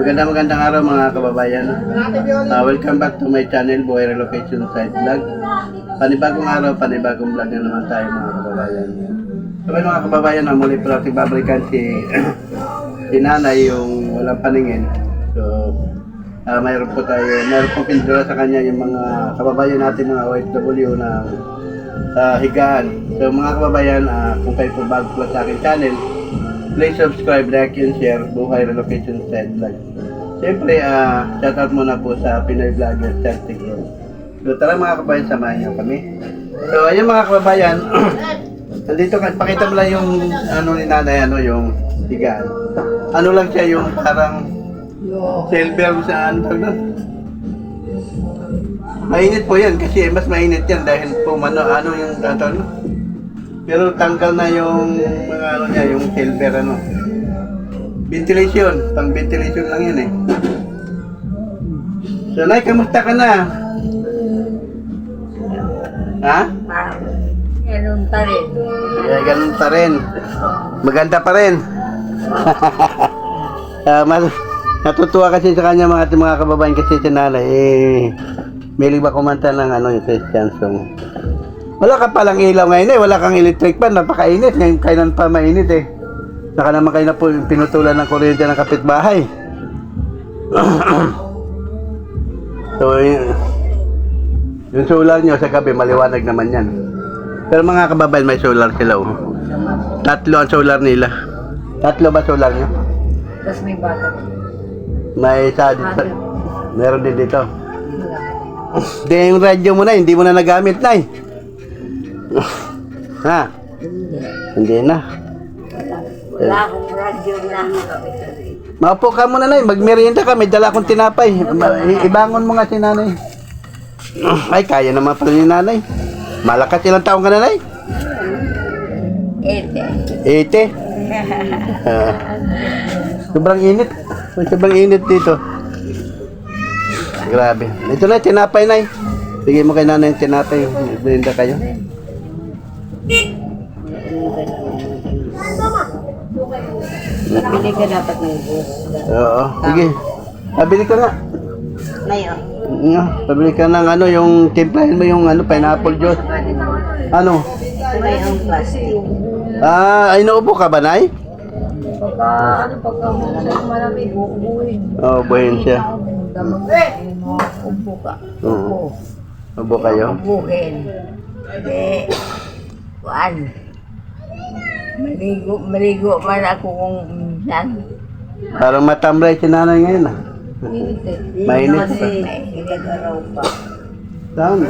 Magandang araw mga kababayan. Welcome back to my channel, Buhay Relocation Site Vlog. Panibagong araw, panibagong vlog na naman tayo mga kababayan. So mga kababayan, muli po natin babalikan si nanay yung walang paningin. So mayroon po pinadala sa kanya yung mga kababayan natin, mga OFW na higaan. So mga kababayan, kung kayo po bago po sa aking channel, please subscribe, like, and share Buhay Relocation Site Vlog. Siyempre, shoutout muna po sa Pinoy Vlogger Celtic Road. So tara mga kababayan, samahan niyo kami. So ayun mga kababayan, nandito, pakita mo lang yung ni nanay, yung higaan. Ano lang siya, yung parang silver sa mainit po yan kasi mas mainit yan dahil po yung pero tanggal na yung mga niya, yung silver ventilation, pang ventilation lang yun eh. So Nay, kamusta ka na? Ha? Ganun pa rin. Yeah, ganun pa rin. Maganda pa rin. Natutuwa kasi sa kanya mga kababayan kasi si nanay may ba kumanta ng yung Christian song. Wala ka palang ilaw ngayon wala kang electric fan, napakainit ngayon, kailan pa mainit saka naman kayo na po pinutulan ng kuryente ng kapitbahay. So yung solar nyo sa gabi maliwanag naman yan, pero mga kababayan may solar sila tatlo ang solar nila. Tatlo ba solar nyo? Tapos may bata. May isa dito. Meron din dito. Di yung radyo mo na, hindi mo na nagamit na Ha? Hindi na. Wala akong radyo na. Maupo ka muna na, magmerienda ka, may dala akong tinapay. Ibangon mo nga si nanay. Ay, kaya naman pala ni nanay. Malakas, ilang taong ka na, Nay? 80. Sobrang init. Sobrang init dito. Grabe. Ito na, tinapay, Nay. Bigay mo kay nanay yung tinapay. Merienda kayo. Bili ka dapat ng bus. Oo, sige. Pabili ka nga. Ngayon. Pabili ka ng yung timplahin mo yung pineapple juice. Ano? May ang plastic. Ay naubo ka ba, Nay? Pagka malamig, uubuhin. Oo, buhin siya. Ubo ka. Oo. Ubo kayo? Ubuhin. Kuan. Maligo man ako kung minsan. Parang matamlay si nanay ngayon Mainit pa. Mainit araw pa.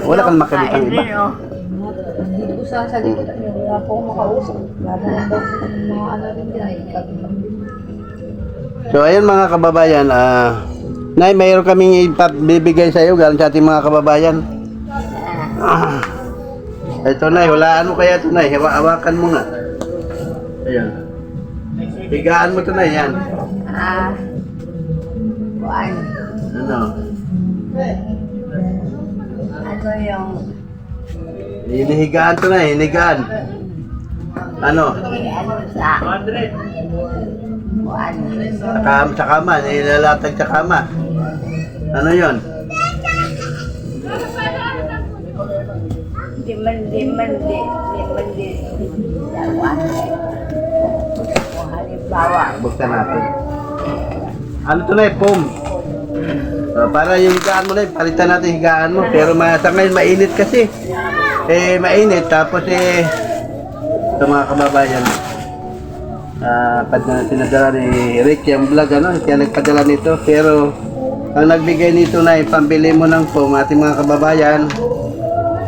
Wala kang makalitang iba. Hindi ko sa likod niyo, wala po akong makausap. Lalo na ba mga rin So ayun mga kababayan, Nay, mayroon kaming ibibigay sa iyo galing sa ating mga kababayan. Ito, Nay, hulaan mo kaya ito, Nay. Hawakan mo nga. Ayan. Higaan mo ito, Nay, yan. Kuan. Ano? Ano yung... Hinihigaan ito, Nay, hinigaan. Ano? Ano sa... Kuan. Sa kama, nilalatag sa kama. Ano yon? Di man. Halimbawa. Buksan natin. Ano ito, Nay? Foam. Para yung higaan mo, Nay, palitan natin higaan mo. Pero sa ngayon, mainit kasi. Mainit. Tapos sa mga kababayan, pinadala ni Rick yung vlog, kaya nagpadala nito. Pero ang nagbigay nito, Nay, pambili mo ng foam, ating mga kababayan,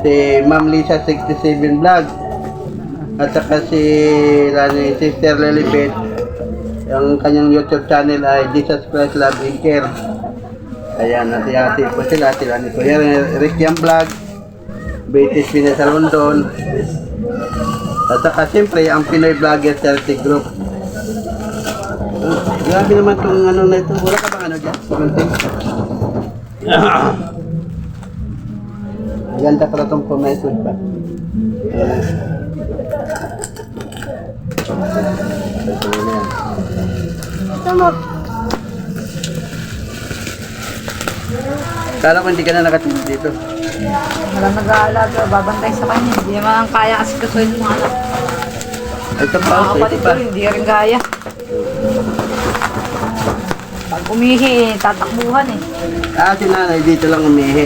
si Ma'am Lisa 67 Vlog at saka si Sister Lilibet. Ang kanyang YouTube channel ay Jesus Christ Love and Care. Ayan, hati-hati po sila ni Kuya Rick yung vlog, British Pinas sa London, at saka siyempre ang Pinoy Vlogger Celtic Group. Grabe naman itong na ito. Wala ka bang dyan? Kunting. Maganda pala itong pumaisod pa. Ito mo. Kala ko hindi ka na nakatingin dito. Wala nag-aalaga, babantay sa kanya. Hindi naman kaya kasi kasuhin yung mga anak. Ito pa, Mga ito kapatid ko, pa. hindi rin kaya. Pag umihi, tatakbuhan eh. Ah, si nanay dito lang umihi.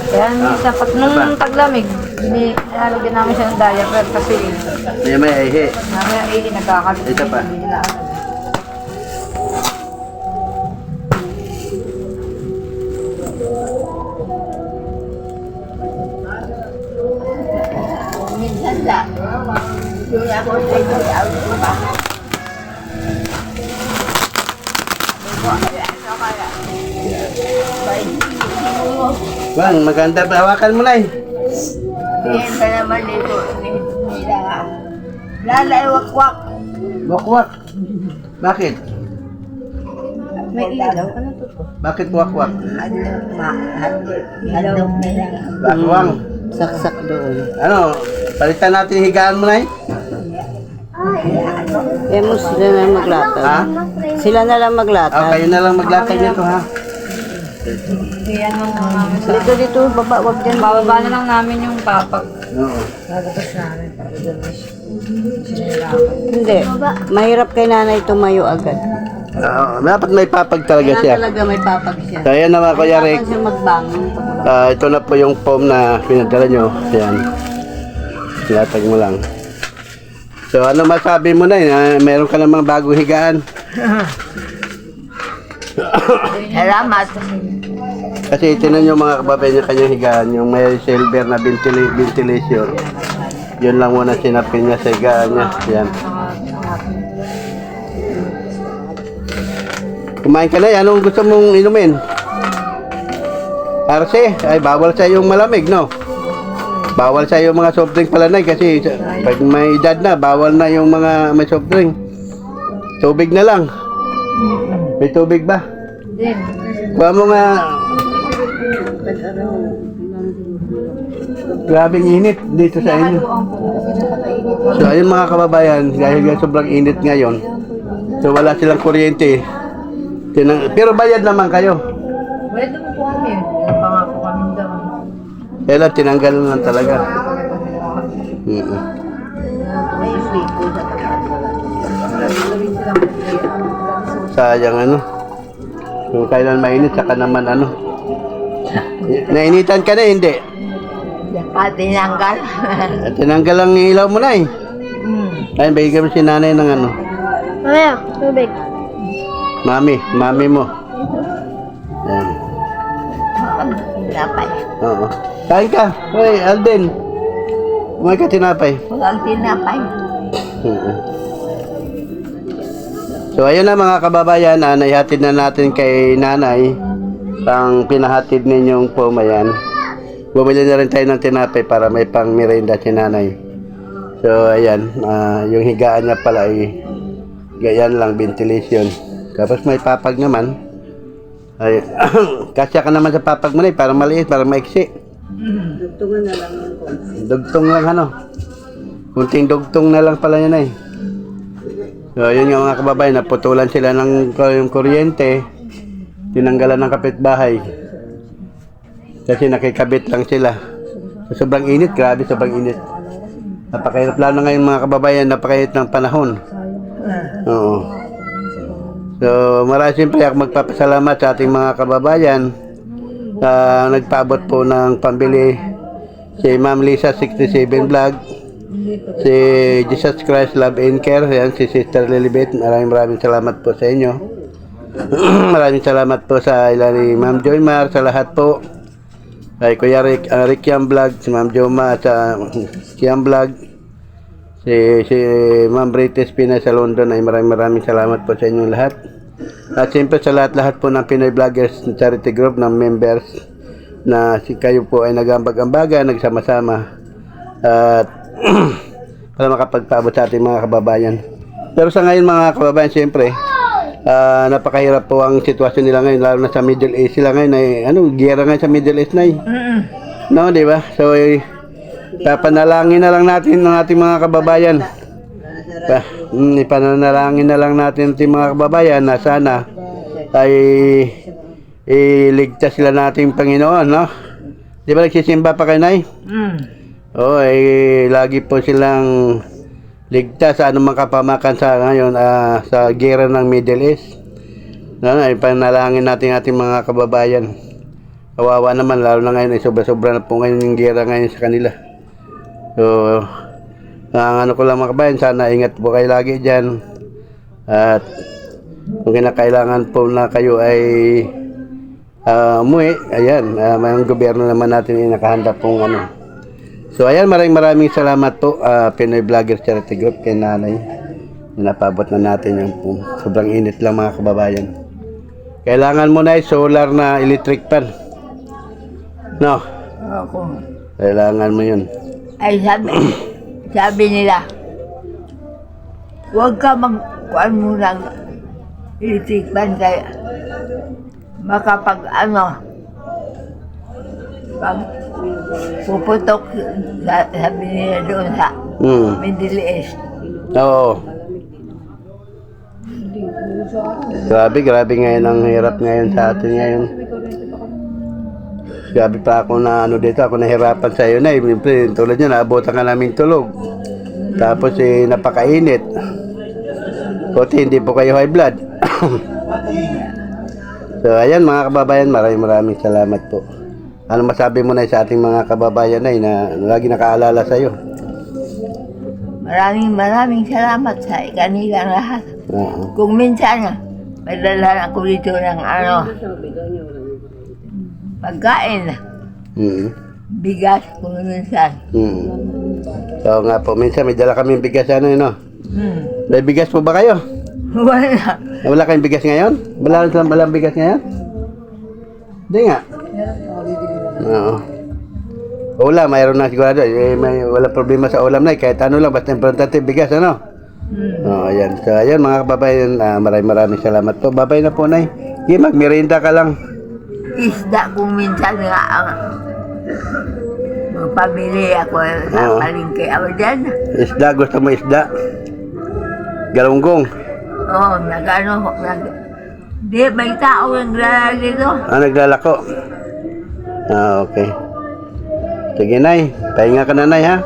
Kaya minsan, pag nung taglamig, nilalagyan namin siya ng diaper kasi May ihi. namin ang ili nagkakalit. Ito pa. Hindi nila ano. Minsan lang. Yung ako sa ito, ako ba? Bang, maganda pa. Hawakan mo na eh. Tingin ka naman dito. Nila nga. Lalay, wakwak. Wakwak. Bakit? May ilaw? Ano to? Bakit wakwak? Hadlok na lang. Wakwang. Saksak doon. Ano, palitan natin yung higaan mo na eh. Eh, mo sila na maglatag. Ha? Sila na lang maglatag. Oh, kayo na lang maglatag nito ha. Iyan mo namin sa... Dito, dito, baba, wag dyan. Bababa na lang namin yung papag. Oo. Lagatas namin para doon na siya. Hindi. Mahirap kay nanay tumayo agad. Oo, dapat may papag talaga Kailangan siya. talaga may papag siya. So ayan naman Kuya Rick. Kailangan siya magbangon. Ito na po yung foam na pinadala nyo. Ayan. Latag mo lang. So ano masabi mo na meron ka namang bagong higaan. Salamat. Kasi itinan nyo mga kababayan yung kanyang higaan. Yung may silver na ventilation. Yun lang muna sinapin niya sa higaan niya. Ayan. Kumain ka na. Anong gusto mong inumin? Arce? Ay bawal sa yung malamig, no? Bawal sa yung mga soft drink pala na kasi pag may edad na, bawal na yung mga may soft drink. Tubig na lang. May tubig ba? Din. Kuha mo nga. Grabing init dito sa inyo. So ayun mga kababayan, dahil nga sobrang init ngayon, so wala silang kuryente. Pero bayad naman kayo. Pwede mo po kami. Pangako kami daw. Kaya lang, tinanggal lang talaga. Sayang ano. Kung kailan mainit, saka naman ano. Nainitan ka na, hindi? Tinanggal. Tinanggal ang ilaw mo na eh. Ayun, bigyan mo si nanay ng ano. Mamaya, tubig. Mami mo. Ayan. Tinapay. Oo. Kain ka. Hoy, Alden. Kumain ka tinapay. Walang tinapay. So ayun na mga kababayan, naihatid na natin kay nanay ang pinahatid ninyong pumayan. Bumili na rin tayo ng tinapay para may pang merienda si nanay. So ayan, yung higaan niya pala ay ganyan lang, ventilation. Tapos may papag naman. Ay, kasya ka naman sa papag mo na para maliit, para maiksi. Dugtungan na lang yung Dugtong lang ano. Kunting dugtong na lang pala yan eh. So yun nga mga kababayan, naputulan sila ng yung kuryente. Tinanggalan ng kapitbahay. Kasi nakikabit lang sila. So, sobrang init, grabe sobrang init. Napakahirap lalo ngayon mga kababayan, napakahirap ng panahon. Oo. So maraming siyempre ako magpapasalamat sa ating mga kababayan. Nagpaabot po ng pambili si Ma'am Lisa 67 Vlog, si Jesus Christ Love and Care, yan, si Sister Lilibet. Maraming salamat po sa inyo. Maraming salamat po sa ilan ni Ma'am Joymar, sa lahat po. Kay Kuya Rick, Rick Vlog, si Ma'am Joma, sa Kiam Vlog, si Ma'am Brites Pinay sa London, ay maraming salamat po sa inyong lahat. At siyempre sa lahat po ng Pinoy Vloggers Charity Group ng members na kayo po ay nag-ambag-ambaga, nagsama-sama at para makapagpaabot sa ating mga kababayan. Pero sa ngayon mga kababayan, siyempre napakahirap po ang sitwasyon nila ngayon, lalo na sa Middle East. Sila ngayon ay giyera ngayon sa Middle East na no, di ba? So papanalangin na lang natin ng ating mga kababayan. Ipanalangin na lang natin ating mga kababayan na sana ay iligtas sila nating Panginoon, no? Di ba nagsisimba pa kayo, Nay? Oo, lagi po silang ligtas sa anumang kapamakan sa ngayon sa gera ng Middle East. No, ipanalangin natin ating mga kababayan. Kawawa naman, lalo na ngayon, sobra-sobra na po ngayon yung gera ngayon sa kanila. So, ang ano ko lang mga kabayan, sana ingat po kayo lagi dyan. At kung kinakailangan po na kayo ay umuwi, ayan, may gobyerno naman natin ay nakahanda pong ano. So ayan, maraming salamat po Pinoy Vlogger Charity Group kay Nanay. Napabot na natin yung po. Sobrang init lang mga kababayan. Kailangan mo na solar na electric fan. No? Ako. Kailangan mo yun. Ay sabi nila, huwag ka magkuhan mo ng electric fan kaya makapag pag puputok sabi nila doon sa Middle East. Oo. Grabe ngayon ang hirap ngayon sa atin ngayon. Grabe pa ako na dito, ako nahirapan sa iyo na. Tulad nyo, naabotan ka naming tulog. Tapos napakainit. Buti hindi po kayo high blood. So ayan mga kababayan, maraming salamat po. Ano masabi mo na sa ating mga kababayan na lagi nakaalala sa iyo? Maraming salamat sa kanilang lahat. Kung minsan may dalhan ako dito ng pagkain. Bigas kung minsan. So nga po, minsan may dala kami bigas May bigas po ba kayo? Wala. Wala kayong bigas ngayon? Walang bigas ngayon? Hindi nga. Oo. Ulam, mayroon na sigurado. Wala problema sa ulam na. Kahit ano lang, basta importante bigas, ano? Oo, ayan. So, ayan mga kababayan, maraming salamat po. Babay na po, Nay. Magmerienda ka lang. Isda kung minsan nga magpabili ako sa palengke ako dyan. Isda, gusto mo isda? Galunggong. Oo, di, may tao naglalagay dito. Naglalako. Okay. Sige, Nay. Pahinga ka na, Nay, ha?